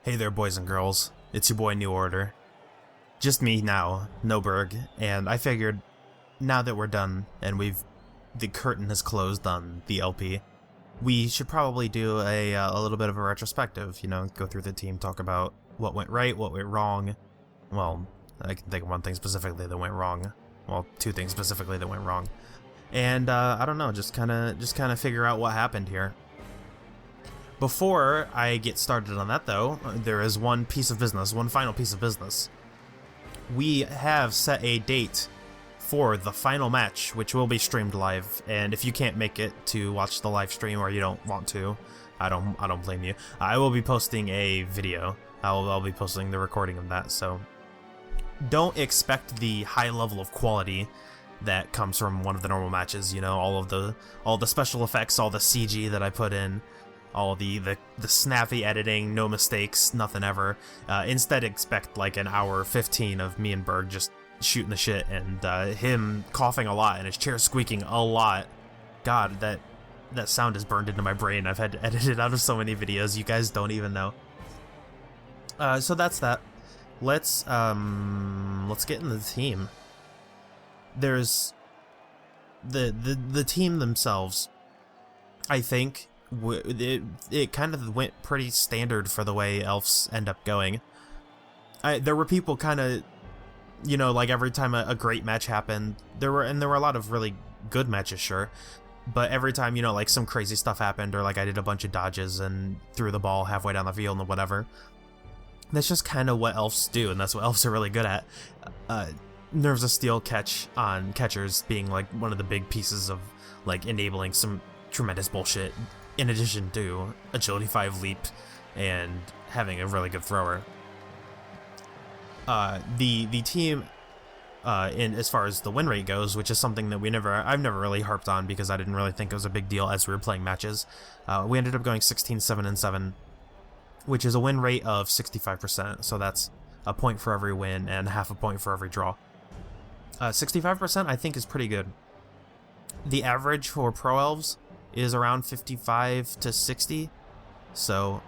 Hey there, boys and girls. It's your boy New Order. Just me now, Heyburg, and I figured now that we're done and the curtain has closed on the LP, we should probably do a little bit of a retrospective. You know, go through the team, talk about what went right, what went wrong. Well, I can think of one thing specifically that went wrong. Well, two things specifically that went wrong, and I don't know, just kind of figure out what happened here. Before I get started on that, though, there is one final piece of business. We have set a date for the final match, which will be streamed live, and if you can't make it to watch the live stream or you don't want to, I don't blame you. I will be posting a video. I'll be posting the recording of that, so don't expect the high level of quality that comes from one of the normal matches. You know, all the special effects, all the CG that I put in, all the snappy editing, no mistakes, nothing ever. Instead, expect like an hour 15 of me and Berg just shooting the shit, and him coughing a lot and his chair squeaking a lot. God, that sound is burned into my brain. I've had to edit it out of so many videos. You guys don't even know. So that's that. Let's get into the team. There's the team themselves. I think it kind of went pretty standard for the way elves end up going. There were people kind of, you know, like every time a great match happened, there were a lot of really good matches, sure, but every time, you know, like some crazy stuff happened, or like I did a bunch of dodges and threw the ball halfway down the field and whatever. That's just kind of what elves do, and that's what elves are really good at. Nerves of Steel catch on catchers being like one of the big pieces of like enabling some tremendous bullshit, in addition to agility 5 leap and having a really good thrower. The team, in as far as the win rate goes, which is something that I've never really harped on because I didn't really think it was a big deal as we were playing matches. We ended up going 16-7-7, which is a win rate of 65%. So that's a point for every win and half a point for every draw. 65% I think is pretty good. The average for pro elves is around 55 to 60. So,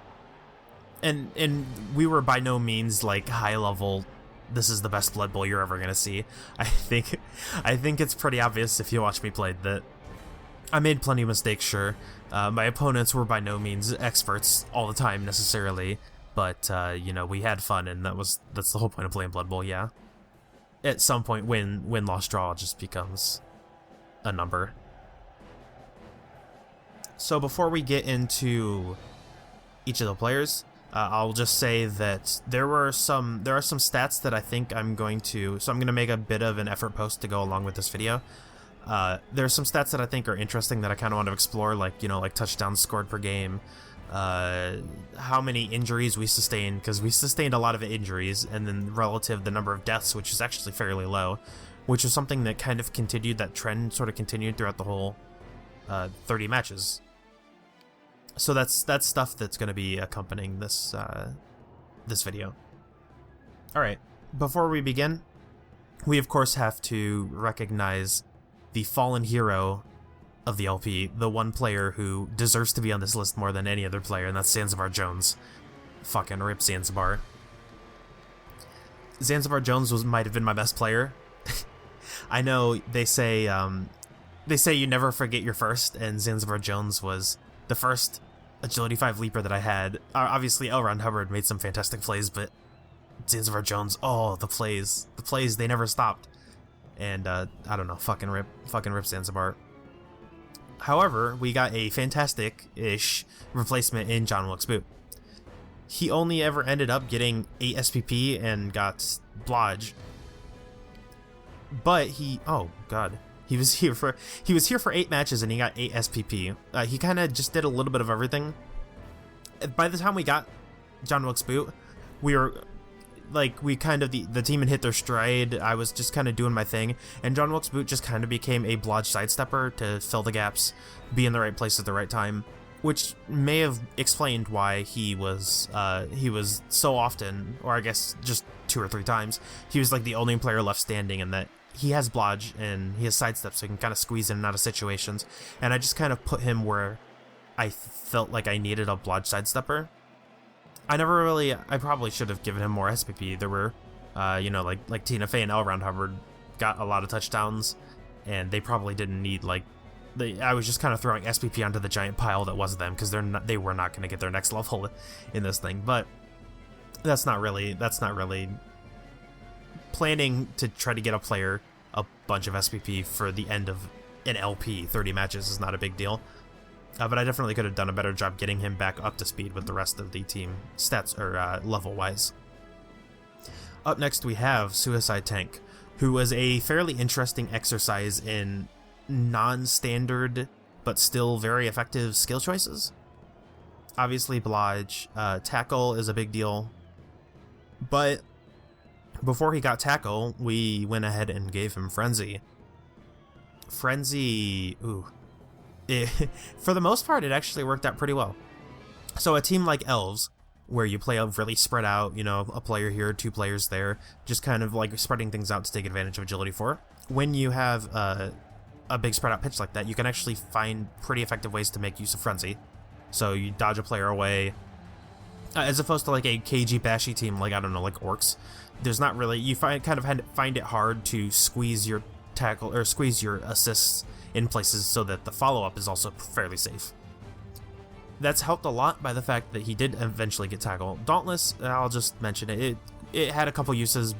and we were by no means like high level, this is the best Blood Bowl you're ever gonna see. I think it's pretty obvious if you watch me play that I made plenty of mistakes, sure. My opponents were by no means experts all the time necessarily, but you know, we had fun, and that's the whole point of playing Blood Bowl. Yeah, at some point win loss draw just becomes a number. So before we get into each of the players, I'll just say that there are some stats that I think I'm going to make a bit of an effort post to go along with this video. There are some stats that I think are interesting that I kind of want to explore, like, you know, like touchdowns scored per game, how many injuries we sustained, because we sustained a lot of injuries, and then relative the number of deaths, which is actually fairly low, which is something that kind of continued, that trend sort of continued throughout the whole 30 matches. So that's stuff that's going to be accompanying this video. All right, before we begin, we of course have to recognize the fallen hero of the LP, the one player who deserves to be on this list more than any other player, and that's Zanzibar Jones. Fucking rip Zanzibar. Zanzibar Jones might have been my best player. I know they say you never forget your first, and Zanzibar Jones was the first agility 5 leaper that I had. Obviously, L. Ron Hubbard made some fantastic plays, but Zanzibar Jones, oh, the plays, they never stopped. And I don't know, fucking rip Zanzibar. However, we got a fantastic-ish replacement in John Wilkes Booth. He only ever ended up getting 8 SPP and got Blodge. But oh god, he was here for 8 matches and he got 8 SPP. He kind of just did a little bit of everything. By the time we got John Wilkes Booth, the team had hit their stride. I was just kind of doing my thing, and John Wilkes Booth just kind of became a Blodge sidestepper to fill the gaps, be in the right place at the right time, which may have explained why he was so often, or I guess just 2 or 3 times, he was like the only player left standing, and that he has Blodge and he has sidestep, so he can kind of squeeze in and out of situations, and I just kind of put him where I felt like I needed a Blodge sidestepper. I probably should have given him more SPP. There were, like Tina Fey and L. Ron Hubbard got a lot of touchdowns, and they probably didn't need, like, I was just kind of throwing SPP onto the giant pile that was them, because they were not going to get their next level in this thing. But that's not really planning to try to get a player a bunch of SPP for the end of an LP. 30 matches is not a big deal. But I definitely could have done a better job getting him back up to speed with the rest of the team stats, or level-wise. Up next we have Suicide Tank, who was a fairly interesting exercise in non-standard but still very effective skill choices. Obviously Blodge, tackle is a big deal, but before he got tackle, we went ahead and gave him Frenzy. Frenzy, for the most part, it actually worked out pretty well. So a team like Elves, where you play a really spread out, a player here, 2 players there, just kind of like spreading things out to take advantage of agility 4. When you have a big spread out pitch like that, you can actually find pretty effective ways to make use of Frenzy. So you dodge a player away, as opposed to like a KG bashy team like, I don't know, like Orcs. There's not really, you find it hard to squeeze your tackle or squeeze your assists in places so that the follow-up is also fairly safe. That's helped a lot by the fact that he did eventually get tackle. Dauntless, I'll just mention it. It had a couple uses,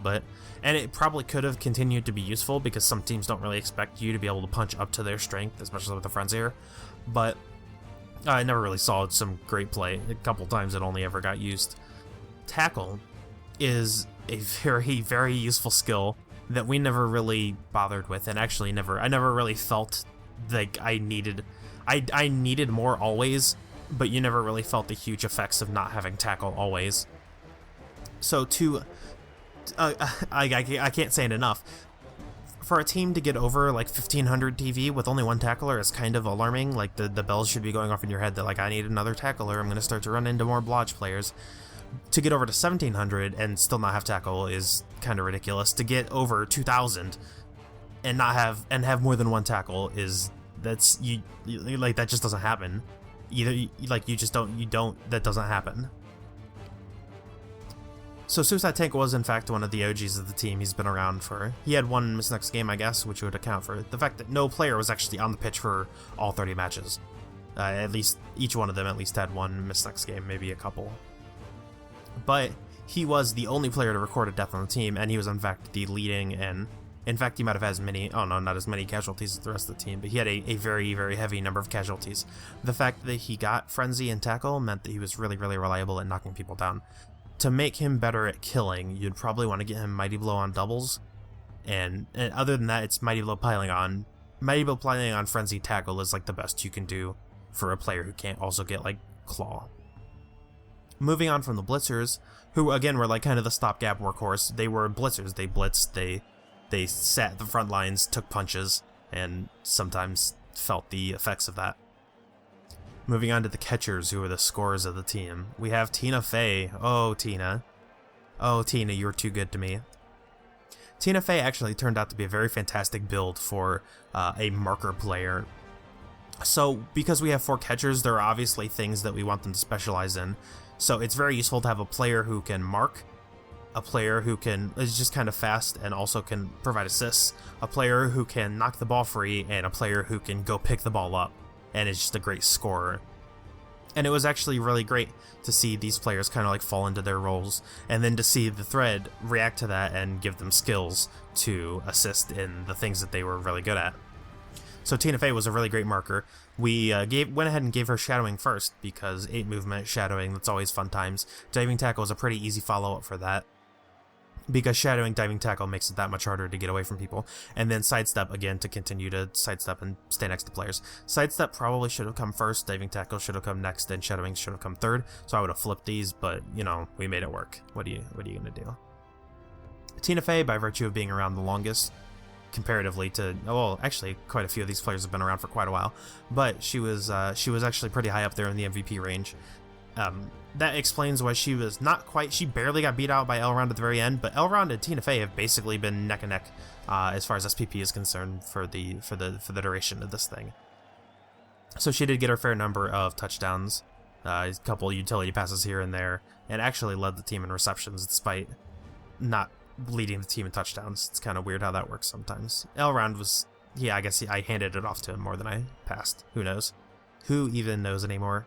and it probably could have continued to be useful because some teams don't really expect you to be able to punch up to their strength, especially with the Frenzier. But I never really saw some great play. A couple times it only ever got used. Tackle is a very, very useful skill that we never really bothered with, and actually I never really felt like I needed more always, but you never really felt the huge effects of not having tackle always. So I can't say it enough. For a team to get over like 1500 TV with only one tackler is kind of alarming. Like the bells should be going off in your head that like I need another tackler. I'm going to start to run into more Blodge players. To get over to 1700 and still not have tackle is kind of ridiculous. To get over 2000 and not have more than one tackle that just doesn't happen. That doesn't happen. So Suicide Tank was in fact one of the OGs of the team. He's been around he had one miss next game, I guess, which would account for the fact that no player was actually on the pitch for all 30 matches. At least each one of them at least had one miss next game, maybe a couple. But he was the only player to record a death on the team, and he was in fact the leading, and in fact he might have had not as many casualties as the rest of the team, but he had a very, very heavy number of casualties. The fact that he got Frenzy and Tackle meant that he was really, really reliable at knocking people down. To make him better at killing, you'd probably want to get him Mighty Blow on doubles, and other than that, it's Mighty Blow piling on. Mighty Blow piling on Frenzy Tackle is like the best you can do for a player who can't also get like Claw. Moving on from the Blitzers, who again were like kind of the stopgap workhorse. They were Blitzers. They blitzed, they sat the front lines, took punches, and sometimes felt the effects of that. Moving on to the catchers, who are the scorers of the team. We have Tina Fey. Oh, Tina. Oh, Tina, you're too good to me. Tina Fey actually turned out to be a very fantastic build for a marker player. So, because we have 4 catchers, there are obviously things that we want them to specialize in. So it's very useful to have a player who can mark, a player who is just kind of fast and also can provide assists, a player who can knock the ball free, and a player who can go pick the ball up and is just a great scorer. And it was actually really great to see these players kind of like fall into their roles, and then to see the thread react to that and give them skills to assist in the things that they were really good at. So Tina Fey was a really great marker. We went ahead and gave her Shadowing first, because 8 movement, Shadowing, that's always fun times. Diving Tackle is a pretty easy follow-up for that, because Shadowing Diving Tackle makes it that much harder to get away from people. And then Sidestep, again, to continue to sidestep and stay next to players. Sidestep probably should have come first, Diving Tackle should have come next, and Shadowing should have come third, so I would have flipped these, but, we made it work. What are you going to do? Tina Fey, by virtue of being around the longest, comparatively to, actually quite a few of these players have been around for quite a while, but she was actually pretty high up there in the MVP range. That explains why she barely got beat out by Elrond at the very end, but Elrond and Tina Fey have basically been neck and neck as far as SPP is concerned for the duration of this thing. So she did get her fair number of touchdowns. a couple utility passes here and there, and actually led the team in receptions despite not leading the team in touchdowns. It's kind of weird how that works sometimes. Elrond was, yeah, I guess I handed it off to him more than I passed. Who knows? Who even knows anymore?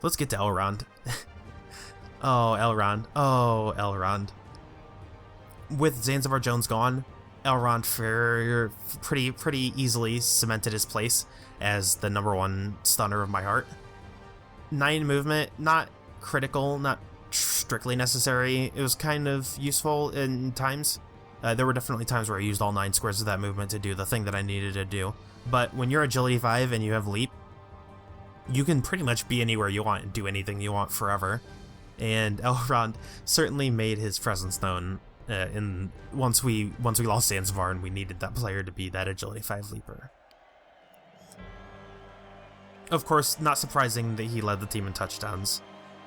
Let's get to Elrond. Oh, Elrond. Oh, Elrond. With Zanzibar Jones gone, Elrond pretty easily cemented his place as the #1 stunner of my heart. 9 movement, not critical, not strictly necessary. It was kind of useful in times. There were definitely times where I used all 9 squares of that movement to do the thing that I needed to do. But when you're agility 5 and you have leap, you can pretty much be anywhere you want and do anything you want forever. And Elrond certainly made his presence known once we lost Zanzibar and we needed that player to be that agility 5 leaper. Of course, not surprising that he led the team in touchdowns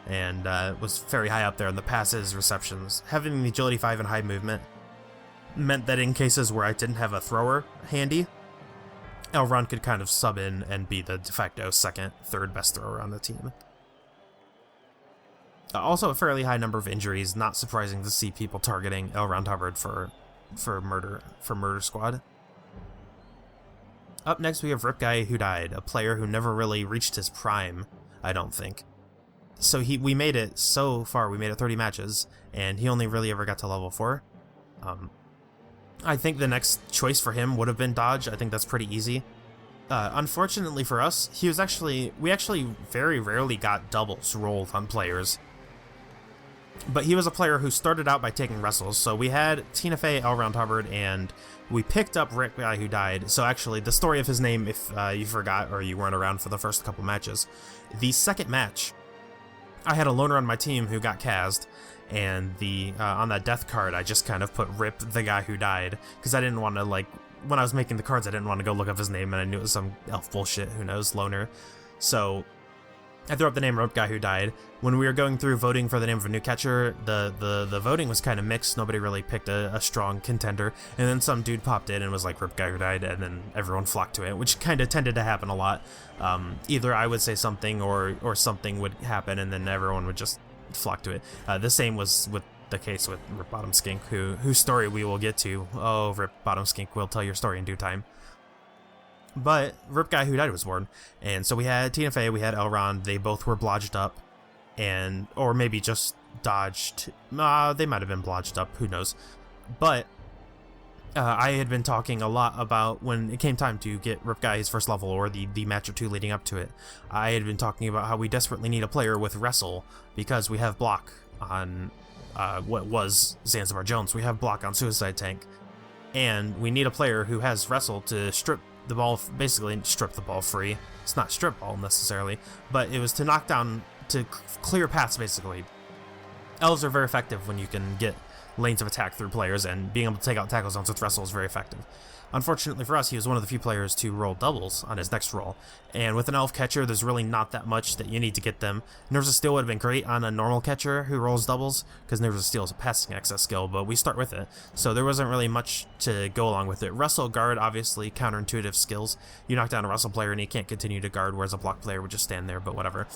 and was very high up there in the passes, receptions. Having the agility 5 and high movement meant that in cases where I didn't have a thrower handy, Elrond could kind of sub in and be the de facto second, third best thrower on the team. Also a fairly high number of injuries, not surprising to see people targeting Elrond Hubbard for Murder Squad. Up next we have Rip Guy Who Died, a player who never really reached his prime, I don't think. So we made it so far, we made it 30 matches, and he only really ever got to level 4. I think the next choice for him would have been Dodge. I think that's pretty easy. Unfortunately for us, we actually very rarely got doubles rolled on players. But he was a player who started out by taking wrestles. So we had Tina Fey, Elrond Hubbard, and we picked up Rip Guy Who Died. So actually, the story of his name, if you forgot or you weren't around for the first couple matches, the second match, I had a loner on my team who got Kaz'd. And on that death card, I just kind of put Rip the Guy Who Died, because I didn't want to, like, when I was making the cards, I didn't want to go look up his name, and I knew it was some elf bullshit, who knows, loner. So I threw up the name Rip Guy Who Died. When we were going through voting for the name of a new catcher, the voting was kind of mixed. Nobody really picked a strong contender, and then some dude popped in and was like, Rip Guy Who Died, and then everyone flocked to it, which kind of tended to happen a lot. Either I would say something, or something would happen, and then everyone would just flock to it. The same was with the case with Rip Bottom Skink, whose story we will get to. Oh, Rip Bottom Skink, will tell your story in due time. But Rip Guy Who Died was born, and so we had Tina Fey, we had Elrond. They both were blodged up, or maybe just dodged. They might have been blodged up, who knows. But I had been talking a lot about when it came time to get Rip Guy his first level, or the match or two leading up to it. I had been talking about how we desperately need a player with wrestle, because we have block on what was Zanzibar Jones. We have block on Suicide Tank, and we need a player who has wrestle to strip the ball, basically strip the ball free. It's not strip ball necessarily, but it was to knock down, to clear paths basically. Elves are very effective when you can get lanes of attack through players, and being able to take out tackle zones with wrestle is very effective. Unfortunately for us, he was one of the few players to roll doubles on his next roll, and with an elf catcher, there's really not that much that you need to get them. Nerves of Steel would have been great on a normal catcher who rolls doubles, because Nerves of Steel is a passing access skill, but we start with it, so there wasn't really much to go along with it. Wrestle, guard, obviously counterintuitive skills. You knock down a wrestle player and he can't continue to guard, whereas a block player would just stand there, but whatever.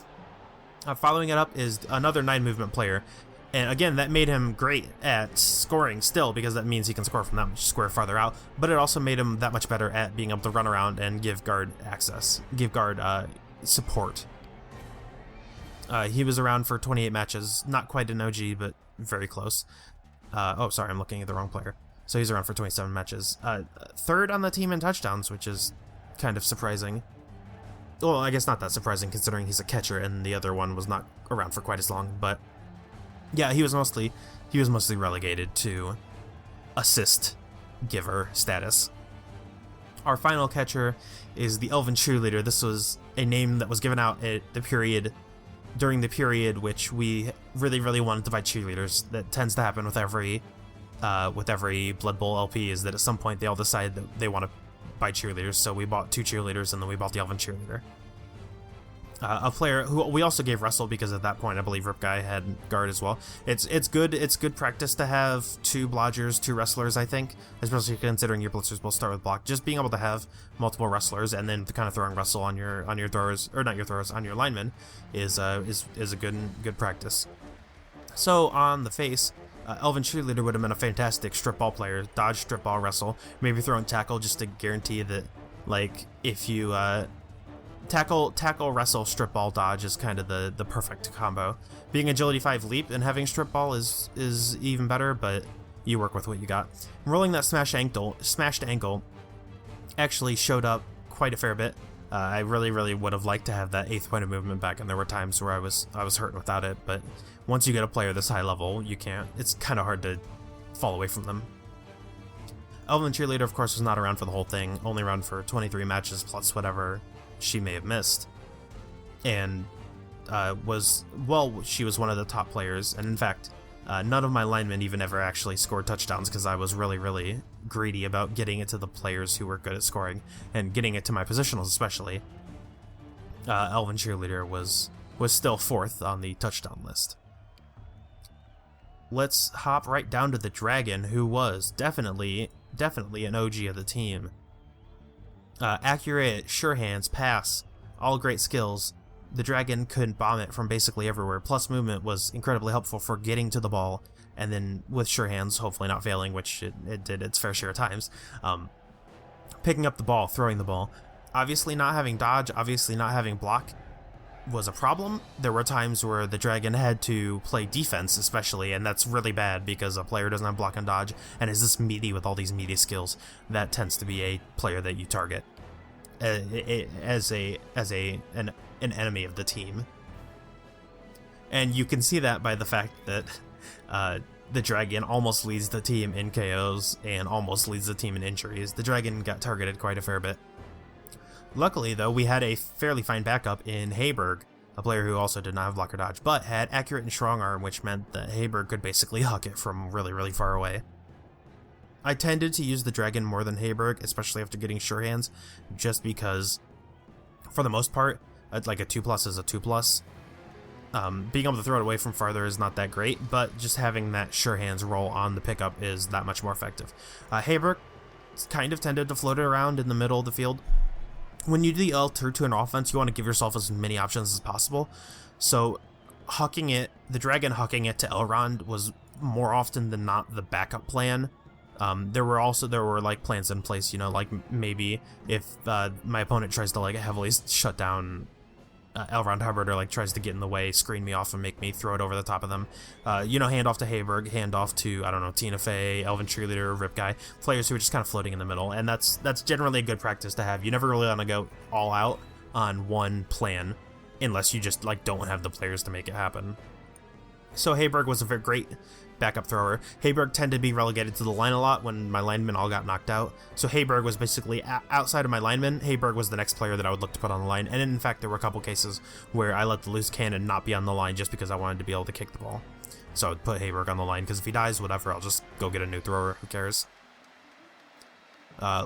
Following it up is another 9 movement player. And again, that made him great at scoring still, because that means he can score from that much square farther out, but it also made him that much better at being able to run around and give guard access, give guard support. He was around for 28 matches, not quite an OG, but very close. Oh, sorry, I'm looking at the wrong player. So he's around for 27 matches. Third on the team in touchdowns, which is kind of surprising. Well, I guess not that surprising, considering he's a catcher and the other one was not around for quite as long, but yeah, he was mostly relegated to assist giver status. Our final catcher is the Elven Cheerleader. This was a name that was given out at during the period which we really wanted to buy cheerleaders. That tends to happen with every Blood Bowl LP, is that at some point they all decide that they want to buy cheerleaders. So we bought 2 cheerleaders, and then we bought the Elven Cheerleader. A player who we also gave wrestle because at that point I believe Rip Guy had guard as well. It's good practice to have 2 blodgers, 2 wrestlers, I think, especially considering your blitzers will start with block. Just being able to have multiple wrestlers and then kind of throwing wrestle on your throwers, or not your throwers, on your linemen is a good practice. So on the face, Elven Cheerleader would have been a fantastic strip ball player, dodge, strip ball, wrestle, maybe throw and tackle just to guarantee that, like, if you tackle, wrestle, strip ball, dodge is kind of the perfect combo. Being agility 5 leap and having strip ball is even better, but you work with what you got. Rolling that smashed ankle actually showed up quite a fair bit. I really would have liked to have that 8th point of movement back, and there were times where I was hurting without it, but once you get a player this high level, you can't. It's kind of hard to fall away from them. Elven Cheerleader, of course, was not around for the whole thing, only around for 23 matches plus whatever she may have missed, and she was one of the top players, and in fact, none of my linemen even ever actually scored touchdowns because I was really greedy about getting it to the players who were good at scoring, and getting it to my positionals especially. Elven Cheerleader was still 4th on the touchdown list. Let's hop right down to the Dragon, who was definitely an OG of the team. Accurate, sure hands, pass, all great skills. The Dragon could bomb it from basically everywhere, plus movement was incredibly helpful for getting to the ball, and then with sure hands, hopefully not failing, which it did its fair share of times, picking up the ball, throwing the ball. Obviously not having dodge, obviously not having block was a problem. There were times where the Dragon had to play defense especially, and that's really bad because a player doesn't have block and dodge and is this meaty with all these meaty skills. That tends to be a player that you target as an enemy of the team. And you can see that by the fact that the Dragon almost leads the team in KOs and almost leads the team in injuries. The Dragon got targeted quite a fair bit. Luckily, though, we had a fairly fine backup in Heyburg, a player who also did not have block or dodge, but had accurate and strong arm, which meant that Heyburg could basically huck it from really far away. I tended to use the Dragon more than Heyburg, especially after getting sure hands, just because, for the most part, like a 2+ is a 2+. Being able to throw it away from farther is not that great, but just having that sure hands roll on the pickup is that much more effective. Heyburg kind of tended to float it around in the middle of the field. When you do the L2 to an offense, you want to give yourself as many options as possible. So the Dragon hucking it to Elrond was more often than not the backup plan. There were like plans in place, like maybe if my opponent tries to like heavily shut down Elrond Hubbard, or like tries to get in the way, screen me off and make me throw it over the top of them. Hand off to Heyburg, hand off to, I don't know, Tina Fey, Elven Cheerleader, Rip Guy, players who are just kind of floating in the middle, and that's generally a good practice to have. You never really want to go all out on one plan unless you just like don't have the players to make it happen. So Heyburg was a very great backup thrower. Heyburg tended to be relegated to the line a lot when my linemen all got knocked out. So Heyburg was basically outside of my linemen. Heyburg was the next player that I would look to put on the line. And in fact, there were a couple cases where I let the loose cannon not be on the line just because I wanted to be able to kick the ball. So I would put Heyburg on the line because if he dies, whatever, I'll just go get a new thrower. Who cares?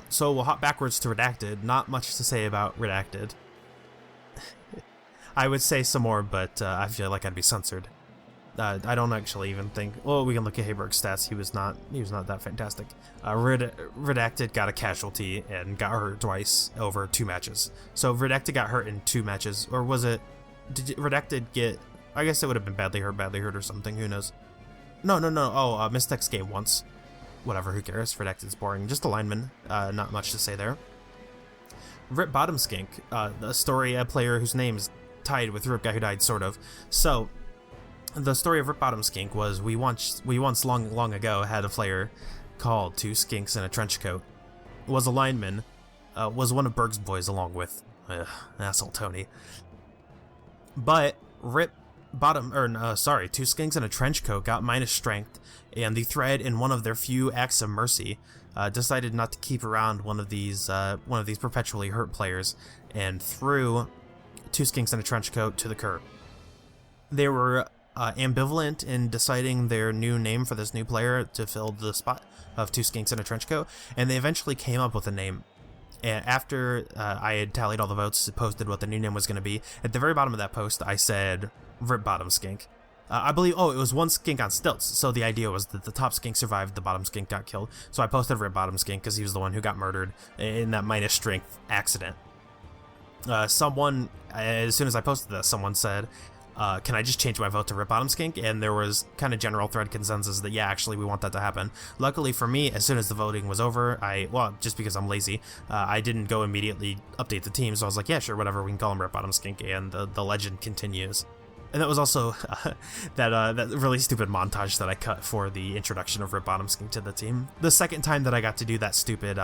So we'll hop backwards to Redacted. Not much to say about Redacted. I would say some more, but I feel like I'd be censored. I don't actually even think. Well, we can look at Heyburg's stats. He was not that fantastic. Redacted got a casualty and got hurt twice over 2 matches. So Redacted got hurt in 2 matches, or was it? Did Redacted get? I guess it would have been badly hurt or something. Who knows? No. Oh, Mystex game once. Whatever. Who cares? Redacted's boring. Just a lineman. Not much to say there. Rip Bottom Skink. The story a player whose name's tied with Rip Guy Who Died, sort of. So. The story of Rip Bottom Skink was we once long ago had a player called Two Skinks in a Trench Coat. Was a lineman, was one of Berg's boys along with asshole Tony. But Two Skinks in a Trench Coat got minus strength, and the thread in one of their few acts of mercy decided not to keep around one of these perpetually hurt players and threw Two Skinks in a Trench Coat to the curb. They were ambivalent in deciding their new name for this new player to fill the spot of Two Skinks in a Trench Coat, and they eventually came up with a name. And after I had tallied all the votes, posted what the new name was going to be, at the very bottom of that post, I said, Rip Bottom Skink. I believe, it was one skink on stilts, so the idea was that the top skink survived, the bottom skink got killed. So I posted Rip Bottom Skink because he was the one who got murdered in that minus strength accident. Someone, as soon as I posted this, someone said, can I just change my vote to Rip Bottom Skink? And there was kind of general thread consensus that, yeah, actually, we want that to happen. Luckily for me, as soon as the voting was over, just because I'm lazy, I didn't go immediately update the team, so I was like, yeah, sure, whatever, we can call him Rip Bottom Skink, and the legend continues. And that was also that really stupid montage that I cut for the introduction of Rip Bottom Skink to the team. The second time that I got to do that stupid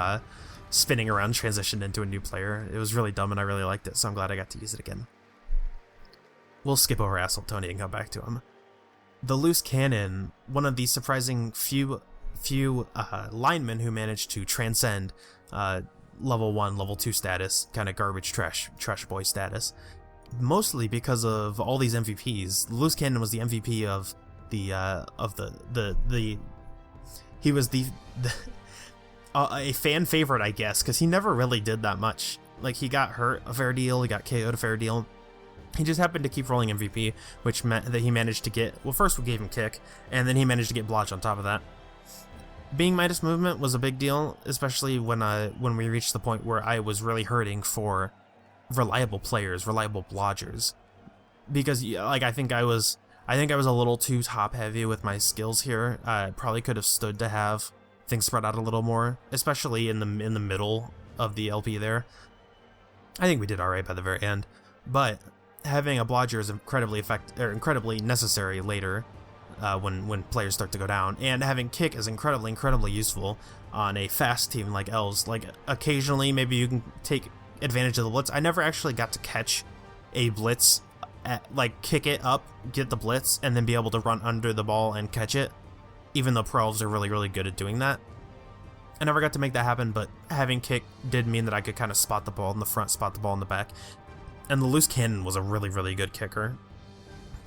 spinning around transition into a new player. It was really dumb and I really liked it, so I'm glad I got to use it again. We'll skip over Asshole Tony and come back to him. The Loose Cannon, one of the surprising few linemen who managed to transcend level 1, level 2 status, kind of garbage trash boy status. Mostly because of all these MVPs. The Loose Cannon was the MVP of he was the a fan favorite, I guess, because he never really did that much. Like, he got hurt a fair deal, he got KO'd a fair deal. He just happened to keep rolling MVP, which meant that he managed to get, well, first we gave him kick, and then he managed to get blotch on top of that. Being Midas movement was a big deal, especially when we reached the point where I was really hurting for reliable players, reliable blodgers, because like I think I was a little too top heavy with my skills here. Probably could have stood to have things spread out a little more, especially in the middle of the LP there. I think we did alright by the very end, but having a blodger is incredibly necessary later when players start to go down, and having kick is incredibly useful on a fast team like Elves. Like, occasionally maybe you can take advantage of the blitz. I never actually got to catch a blitz, kick it up, get the blitz, and then be able to run under the ball and catch it, even though pro Elves are really good at doing that. I never got to make that happen, but having kick did mean that I could kind of spot the ball in the front, spot the ball in the back. And the Loose Cannon was a really good kicker.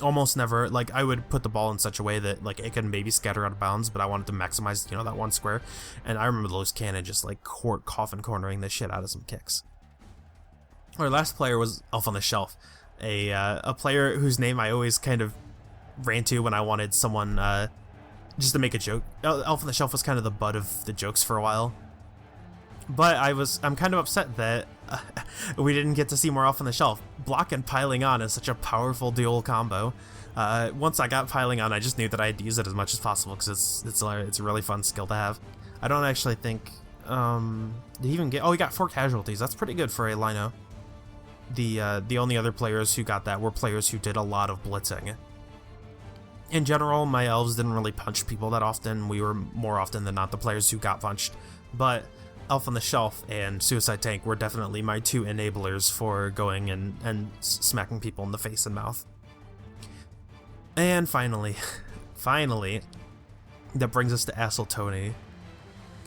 Almost never, I would put the ball in such a way that, it could maybe scatter out of bounds, but I wanted to maximize, that one square. And I remember the Loose Cannon just, coffin cornering the shit out of some kicks. Our last player was Elf on the Shelf, a player whose name I always kind of ran to when I wanted someone just to make a joke. Elf on the Shelf was kind of the butt of the jokes for a while, but I'm kind of upset that we didn't get to see more Elf on the Shelf. Block and piling on is such a powerful dual combo. Once I got piling on, I just knew that I had to use it as much as possible because it's a really fun skill to have. I don't actually think did he even get? Oh, he got 4 casualties. That's pretty good for a Lino. The only other players who got that were players who did a lot of blitzing. In general, my elves didn't really punch people that often. We were more often than not the players who got punched. But Elf on the Shelf and Suicide Tank were definitely my 2 enablers for going and smacking people in the face and mouth. And finally, that brings us to Asshole Tony.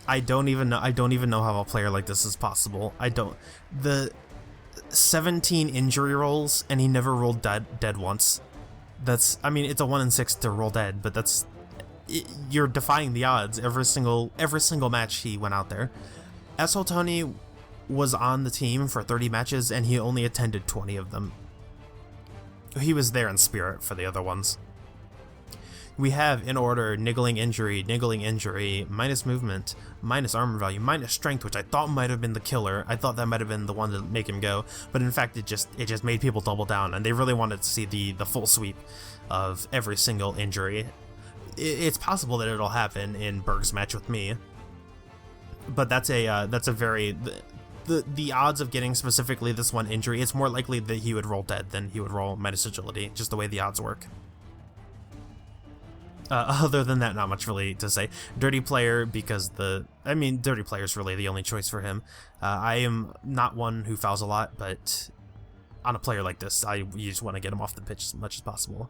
I don't even know how a player like this is possible. The 17 injury rolls, and he never rolled dead once. It's a 1 in 6 to roll dead, but you're defying the odds every single match he went out there. Asshole Tony was on the team for 30 matches, and he only attended 20 of them. He was there in spirit for the other ones. We have, in order, niggling injury, minus movement, minus armor value, minus strength, which I thought might have been the killer. I thought that might have been the one to make him go, but in fact it just made people double down, and they really wanted to see the full sweep of every single injury. It's possible that it'll happen in Berg's match with me, but that's a very... The odds of getting specifically this one injury, it's more likely that he would roll dead than he would roll minus agility, just the way the odds work. Other than that, not much really to say. Dirty Player, because Dirty Player is really the only choice for him. I am not one who fouls a lot, but on a player like this, you just want to get him off the pitch as much as possible.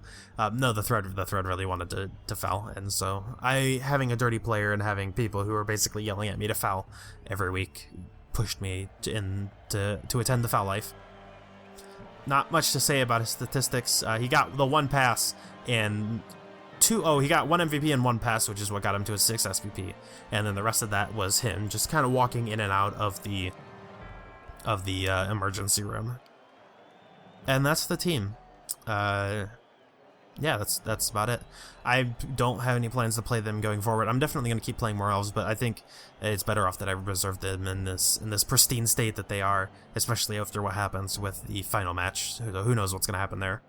No, the thread really wanted to foul, and so having a Dirty Player and having people who are basically yelling at me to foul every week pushed me to attend the foul life. Not much to say about his statistics. He got the 1 pass and he got 1 MVP and 1 pass, which is what got him to a 6 SVP, and then the rest of that was him just kind of walking in and out of the of the emergency room. And that's the team. Yeah, that's about it. I don't have any plans to play them going forward. I'm definitely going to keep playing more elves, but I think it's better off that I reserve them in this pristine state that they are, especially after what happens with the final match. Who knows what's going to happen there.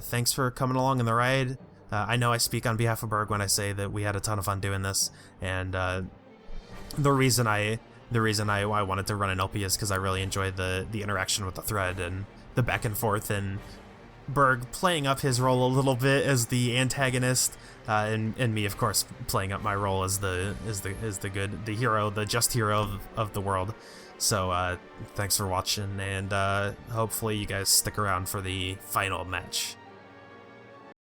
Thanks for coming along on the ride. I know I speak on behalf of Berg when I say that we had a ton of fun doing this, and the reason I wanted to run an LP is because I really enjoyed the interaction with the thread and the back and forth, and Berg playing up his role a little bit as the antagonist, and me, of course, playing up my role as the hero, the just hero of the world. So thanks for watching, and hopefully you guys stick around for the final match.